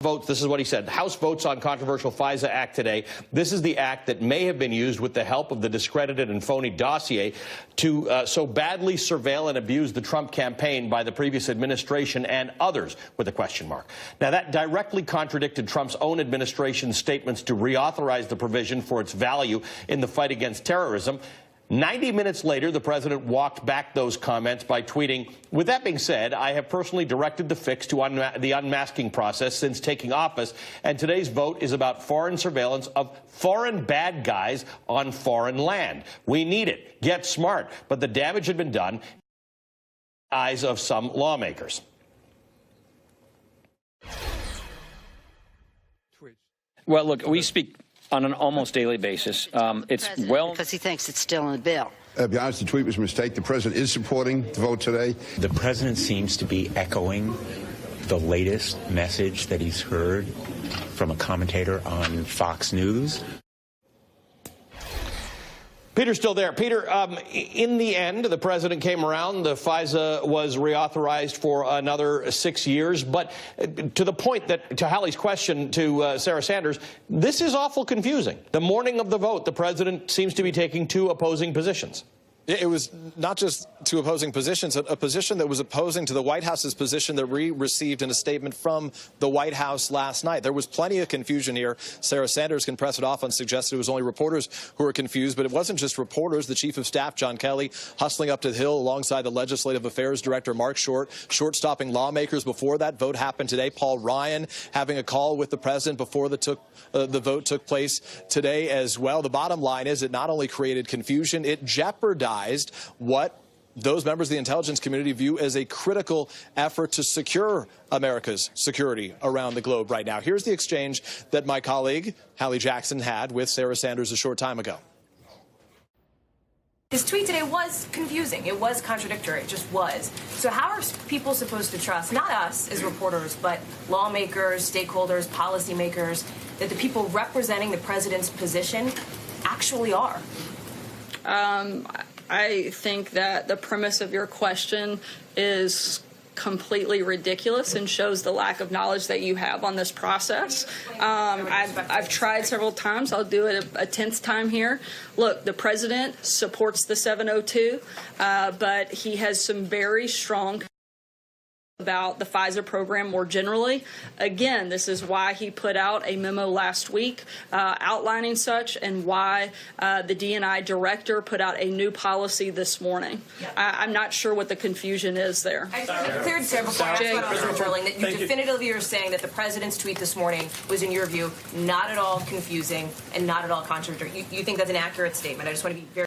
votes. This is what he said. The House votes on controversial FISA Act today. This is the act that may have been used with the help of the discredited and phony dossier to so badly surveil and abuse the Trump campaign by the previous administration and others, with a question mark. Now, that directly contradicted Trump's own administration's statements to reauthorize the provision for its value in the fight against terrorism. 90 minutes later, the president walked back those comments by tweeting, "With that being said, I have personally directed the fix to the unmasking process since taking office, and today's vote is about foreign surveillance of foreign bad guys on foreign land. We need it. Get smart." But the damage had been done in the eyes of some lawmakers. Well, look, we speak on an almost daily basis. It's well because he thinks it's still in the bill. To be honest, the tweet was a mistake. The president is supporting the vote today. The president seems to be echoing the latest message that he's heard from a commentator on Fox News. Peter's still there. Peter, in the end, the president came around. The FISA was reauthorized for another 6 years. But to the point that, to Hallie's question to Sarah Sanders, this is awful confusing. The morning of the vote, the president seems to be taking two opposing positions. It was not just two opposing positions, a position that was opposing to the White House's position that we received in a statement from the White House last night. There was plenty of confusion here. Sarah Sanders can press it off and suggest it was only reporters who were confused, but it wasn't just reporters. The Chief of Staff, John Kelly, hustling up to the Hill alongside the Legislative Affairs Director, Mark Short, short-stopping lawmakers before that vote happened today. Paul Ryan having a call with the president before the vote took place today as well. The bottom line is it not only created confusion, it jeopardized what those members of the intelligence community view as a critical effort to secure America's security around the globe right now. Here's the exchange that my colleague, Hallie Jackson, had with Sarah Sanders a short time ago. His tweet today was confusing. It was contradictory. It just was. So how are people supposed to trust, not us as reporters, but lawmakers, stakeholders, policymakers, that the people representing the president's position actually are? I think that the premise of your question is completely ridiculous and shows the lack of knowledge that you have on this process. I've tried several times. I'll do it a 10th time here. Look, the president supports the 702, but he has some very strong about the FISA program more generally. Again, this is why he put out a memo last week outlining such, and why the D&I director put out a new policy this morning. I'm not sure what the confusion is there. I cleared Sarah before I asked Mr. Burling that you definitively are saying that the president's tweet this morning was, in your view, not at all confusing and not at all contradictory. You think that's an accurate statement? I just want to be very